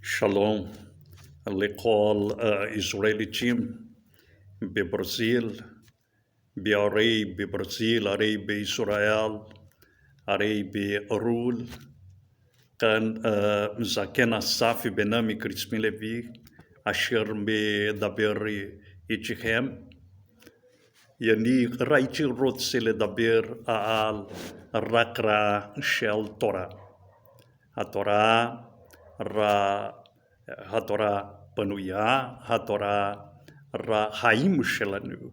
Shalom, לכל ישראליצים בברזיל, בערי בברזיל, ערי בישראל, ערי ברול, כאן זקן אסף בן עמי קריספין לוי, אשר מדבר איתכם. אני ראיתי רוצה לדבר על הקרא של תורה. התורה בנויה, התורה החיים שלנו.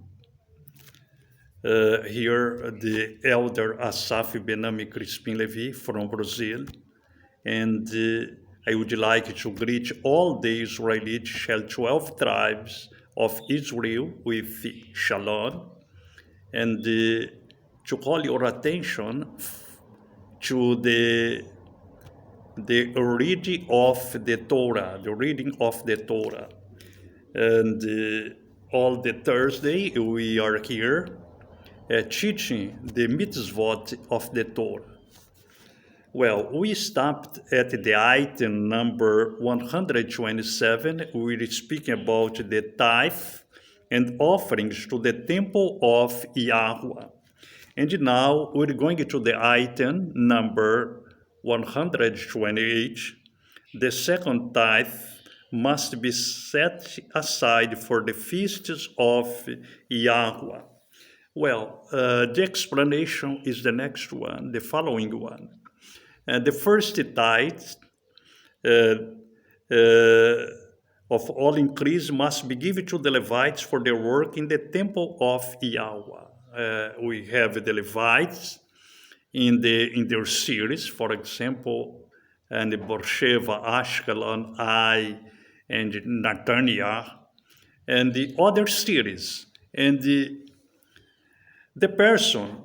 Here the elder Asaf Benami Crispin Levi from Brazil, and I would like to greet all the Israelites, 12 tribes of Israel with Shalom, and to call your attention to the reading of the Torah, And all the Thursday we are here teaching the mitzvot of the Torah. Well, we stopped at the item number 127. We're speaking about the tithe and offerings to the temple of YHUH. And now we're going to the item number 128. The second tithe must be set aside for the feasts of YHUH. Well, the explanation is the next one, the following one. The first tithe of all increase must be given to the Levites for their work in the temple of YHUH. We have the Levites in their series, for example, and Beersheba, Ashkelon, Ai, and Netanyah, and the other series. And the person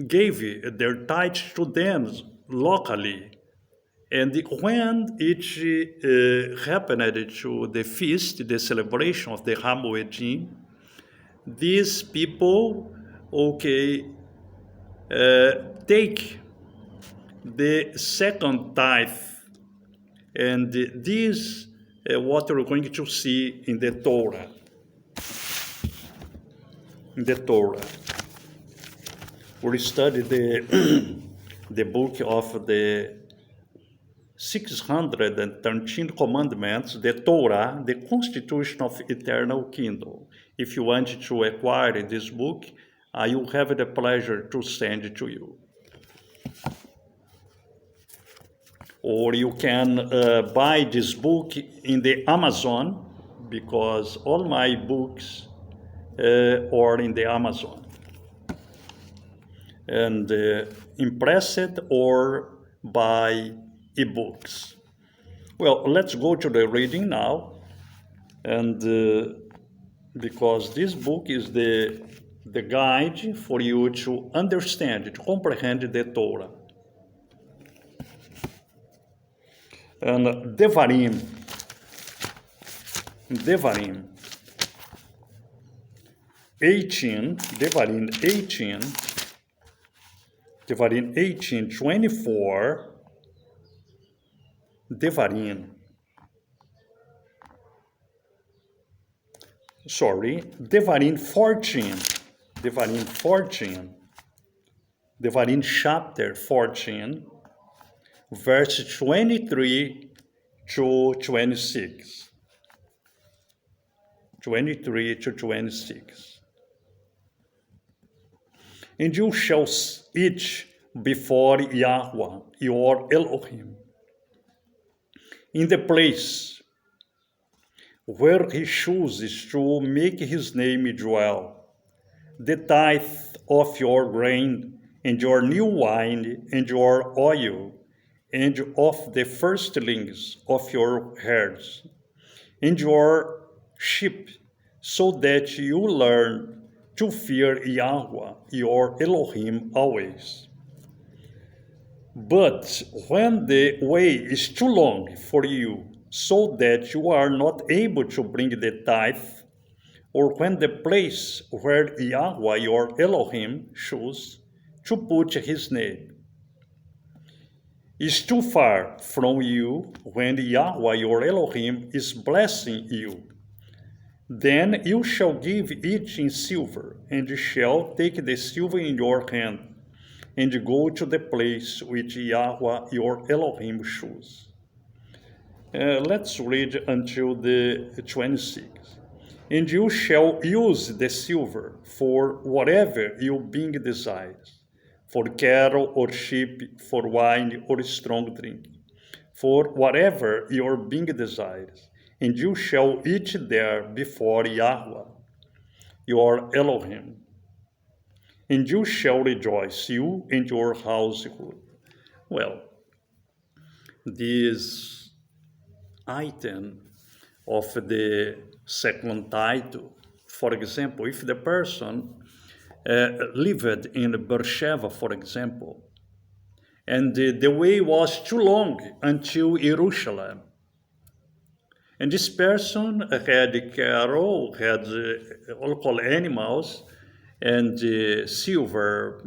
gave their tithe to them locally. And when it happened to the feast, the celebration of the Hamoedim, these people, take the second tithe, and this what we're going to see in the Torah. We study the book of the 613 commandments, the Torah, the constitution of eternal kingdom. If you want to acquire this book, I will have the pleasure to send it to you. Or you can buy this book in the Amazon, because all my books are in the Amazon. And impressed or by ebooks. Well, let's go to the reading now. And because this book is the guide for you to understand, to comprehend the Torah. And Devarim 18, 24, Devarim 14, Devarim chapter 14, verse 23 to 26. 23 to 26. And you shall eat before YHUH, your Elohim, in the place where he chooses to make his name dwell, the tithe of your grain, and your new wine, and your oil, and of the firstlings of your herds, and your sheep, so that you learn to fear YHUH, your Elohim, always. But when the way is too long for you, so that you are not able to bring the tithe, or when the place where YHUH, your Elohim, chooses to put his name is too far from you when Yahweh your Elohim is blessing you. Then you shall give it in silver, and you shall take the silver in your hand, and go to the place which Yahweh your Elohim chooses. Let's read until the 26th. And you shall use the silver for whatever your being desires, for cattle or sheep, for wine or strong drink, for whatever your being desires. And you shall eat there before Yahweh, your Elohim. And you shall rejoice, you and your household. Well, this item of the second title, for example, if the person lived in Beersheba, for example, and the way was too long until Jerusalem, and this person had cattle, had local animals, and silver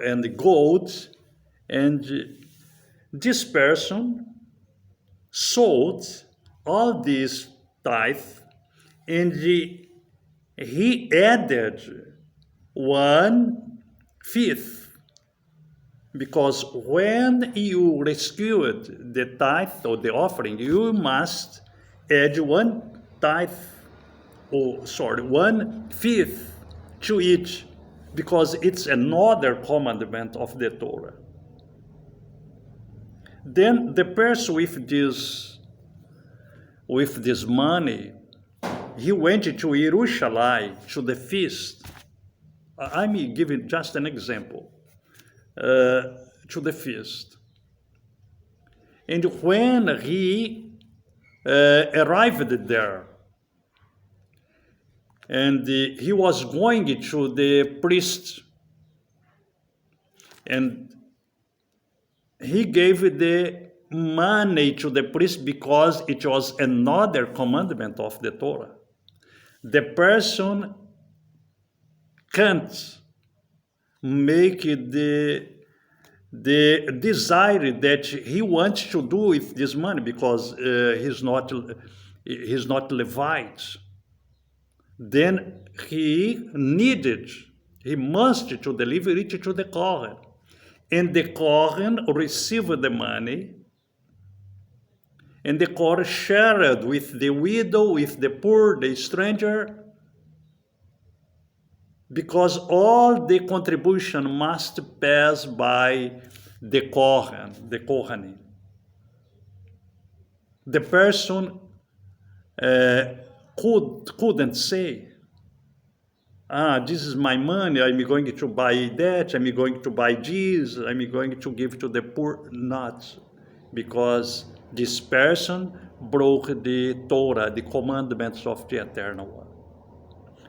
and gold, and this person sold all these tithe, and he added 1/5, because when you rescued the tithe or the offering, you must add 1/5 to it, because it's another commandment of the Torah. Then the person with this money, he went to Jerusalem to the feast. I'm giving just an example. To the feast. And when he arrived there, and he was going to the priest, and he gave the money to the priest because it was another commandment of the Torah. The person can't make the desire that he wants to do with this money, because he's not Levite. Then he must to deliver it to the Kohen, and the Kohen received the money, and the Kohen shared with the widow, with the poor, the stranger, because all the contribution must pass by the Kohen, the Kohanim. The person couldn't say, this is my money, I'm going to buy that, I'm going to buy this, I'm going to give to the poor. Not, because this person broke the Torah, the commandments of the Eternal One.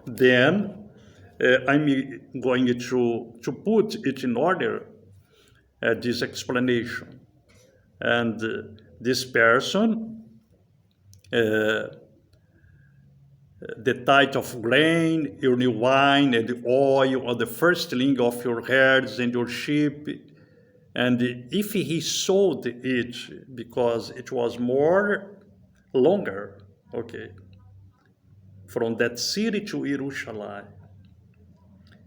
Then I'm going to put it in order, this explanation. And this person, the tithe of grain, your new wine, and the oil, or the firstling of your herds and your sheep, and if he sold it because it was more longer, okay, from that city to Jerusalem,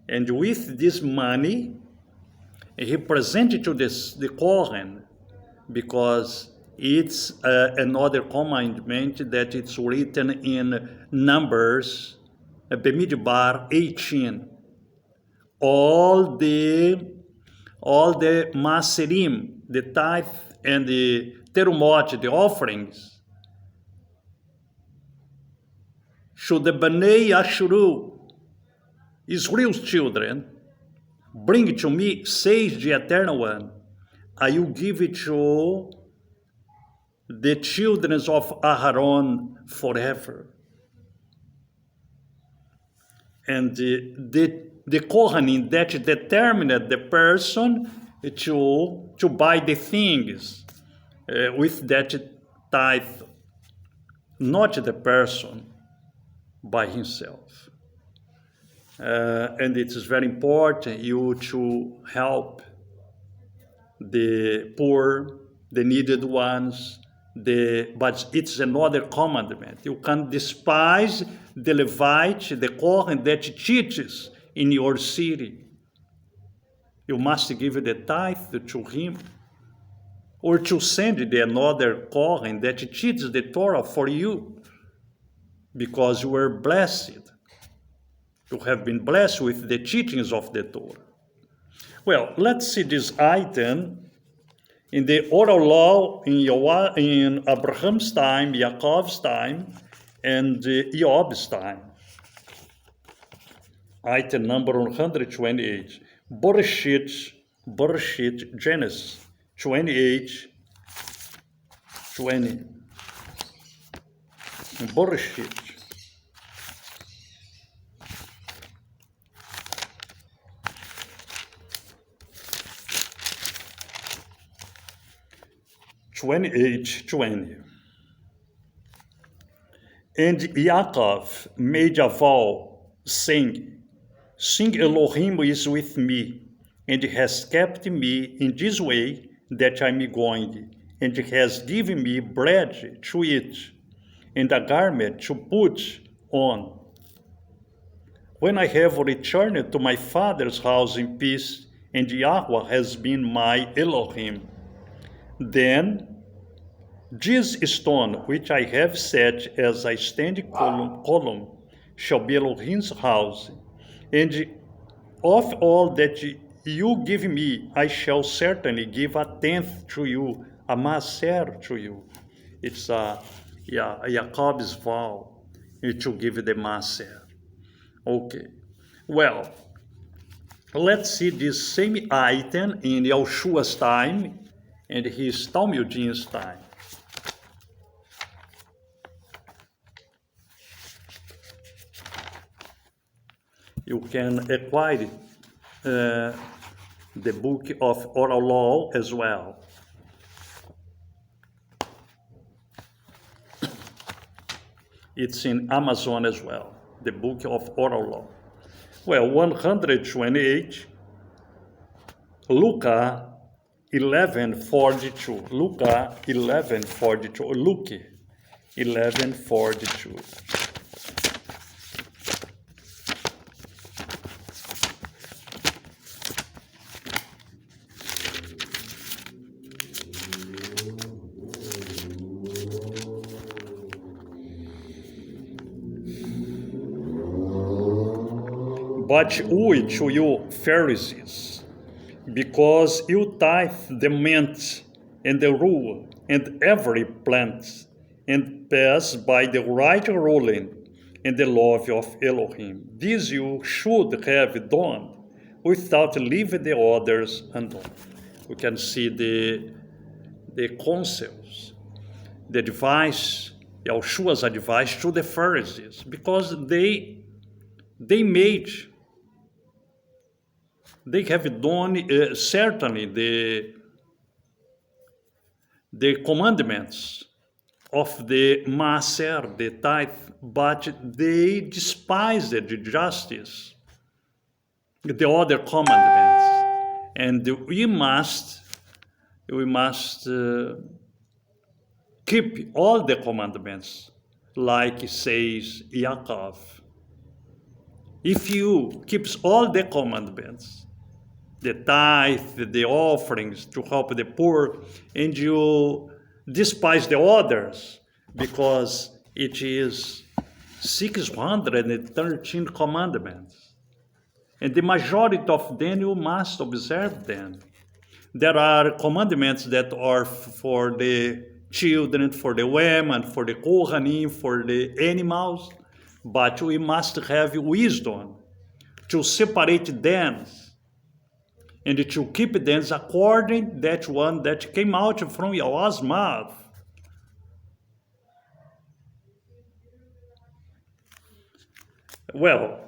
and with this money, he presented to the Kohen, because it's another commandment that it's written in Numbers, Bemidbar 18. All the maserim, the tithe and the terumot, the offerings, should the Bnei Yashuru, Israel's children, bring it to me, says the Eternal One, I will give it to the children of Aharon forever. And the Kohanim that determined the person to buy the things with that tithe, not the person by himself. and it is very important you to help the poor, the needed ones, but it's another commandment. You can despise the Levite, the Kohen that teaches in your city. You must give the tithe to him. Or to send the another Kohen that teaches the Torah for you, because you were blessed. You have been blessed with the teachings of the Torah. Well, let's see this item in the oral law in Abraham's time, Yaakov's time, and Job's time. Item number 128. Bereshit, Genesis 28, 20. Bereshit. And Yaakov made a vow, saying, "Sing Elohim is with me, and has kept me in this way that I'm going, and has given me bread to eat, and a garment to put on. When I have returned to my father's house in peace, and Yahweh has been my Elohim, then this stone which I have set as a standing column shall be Elohim's house, and of all that you give me, I shall certainly give a tenth to you, a maaser to you." It's Jacob's vow to give the maaser. Okay, well, let's see this same item in Yeshua's time and his Talmudin's time. You can acquire the book of oral law as well. It's in Amazon as well, the book of oral law. Well, 128, Luke 11:42. Luke 11:42. But woe to you, Pharisees, because you tithe the mint and the rule and every plant, and pass by the right ruling and the law of Elohim. This you should have done without leaving the others undone. We can see the counsels, the advice, Yeshua's advice to the Pharisees, because they have done certainly the commandments of the maaser, the tithe, but they despised the justice, the other commandments, and we must keep all the commandments, like says Yaakov. If you keep all the commandments, the tithe, the offerings to help the poor, and you despise the others, because it is 613 commandments, and the majority of them you must observe them. There are commandments that are for the children, for the women, for the Kohanim, for the animals, but we must have wisdom to separate them and to keep them according to that one that came out from Yahweh's mouth. Well,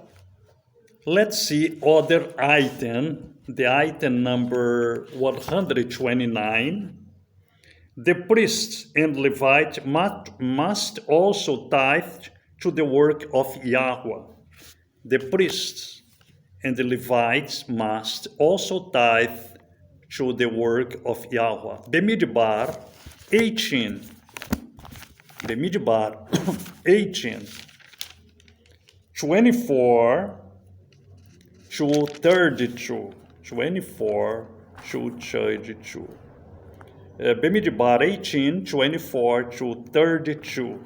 let's see other item, the item number 129. The priests and Levites must also tithe to the work of Yahweh. The priests and the Levites must also tithe to the work of Yahweh. Bemidbar 18. Bemidbar 18. 24 to 32. 24 to 32. Bemidbar 18, 24 to 32.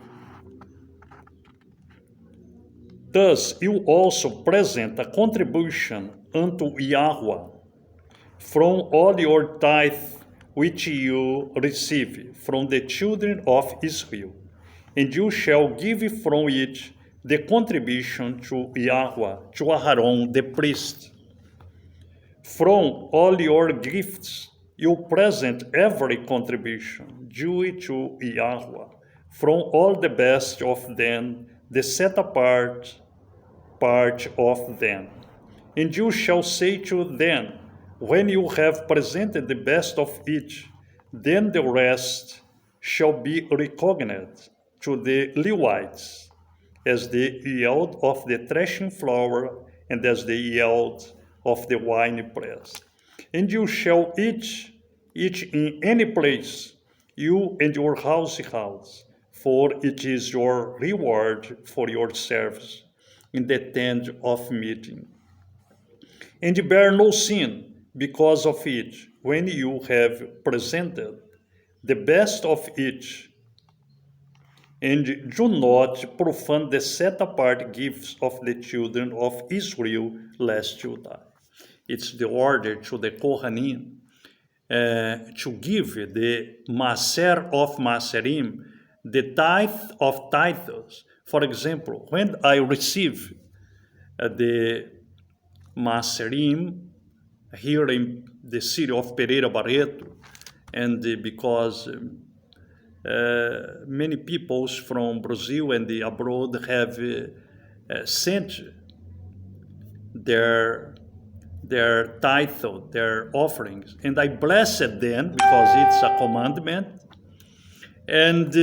Thus you also present a contribution unto Yahweh from all your tithe which you receive from the children of Israel, and you shall give from it the contribution to Yahweh, to Aaron the priest. From all your gifts you present every contribution due to Yahweh, from all the best of them, the set apart part of them. And you shall say to them, when you have presented the best of each, then the rest shall be recognized to the Levites as the yield of the threshing floor and as the yield of the winepress. And you shall each in any place, you and your households, for it is your reward for your service in the tent of meeting. And bear no sin because of it, when you have presented the best of each, and do not profane the set-apart gifts of the children of Israel, lest you die. It's the order to the Kohanim to give the Maser of Maserim, the tithe of tithes. For example, when I receive the Maserim here in the city of Pereira Barreto, and because many peoples from Brazil and the abroad have sent their tithe, their offerings, and I blessed them because it's a commandment, and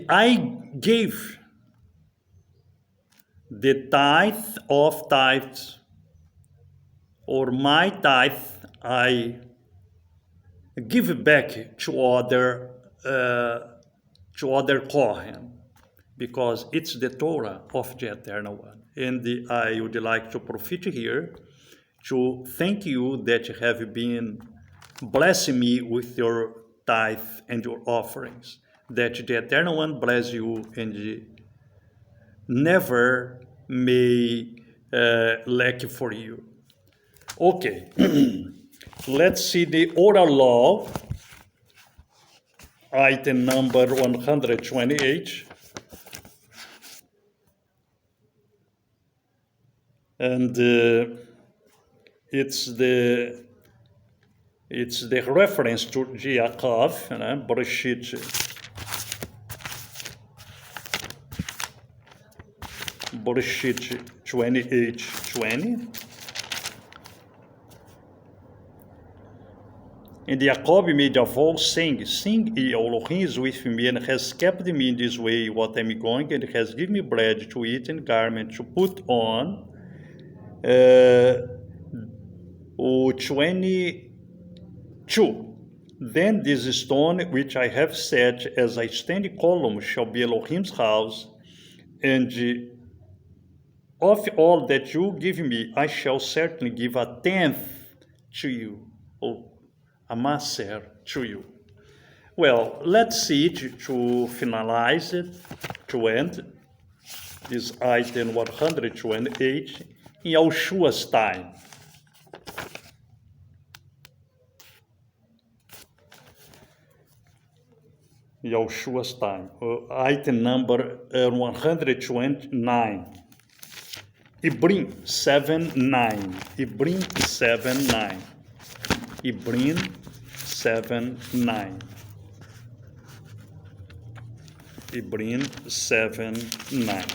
I gave the tithe of tithes, or my tithe, I give back to other Kohen, because it's the Torah of the Eternal One. And I would like to profit here to thank you that you have been blessing me with your tithe and your offerings, that the Eternal One bless you and never may lack for you. Okay, let's see the oral law, item number 128. And it's the reference to Yaakov, Bereshit. Bereshit 28:20. And Jacob made a vow, saying, "Sing, ye Elohim is with me, and has kept me in this way what I'm going, and has given me bread to eat and garment to put on." 22. Then this stone which I have set as a standing column shall be Elohim's house, and of all that you give me, I shall certainly give a tenth to you, or a maser to you. Well, let's see to finalize it, to end this item 128 in YHUH's time. YHUH's time. Item number 129. Ibrim 7:9. Ibrim 7:9. Ibrim 7:9. Ibrim 7:9.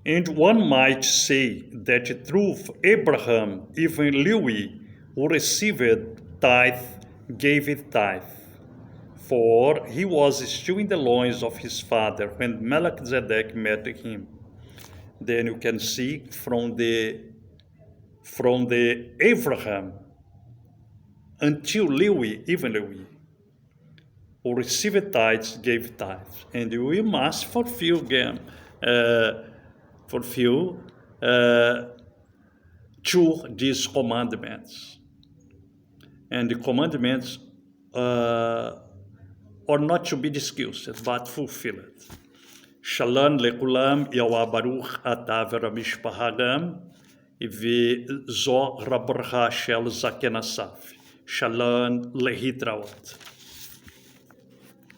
And one might say that through Abraham, even Lewi, who received tithe, gave it tithe. for he was still in the loins of his father when Melchizedek met him. Then you can see from the Abraham until Lewi, even Lewi, who received tithes, gave tithes, and we must fulfill to these commandments. And the commandments are not to be discussed, but fulfilled. Shalom lekulam, Yahweh Baruch ata v'ramishpaha gam, v'zo rabracha shel zaken asaf. Shalom lehitraot.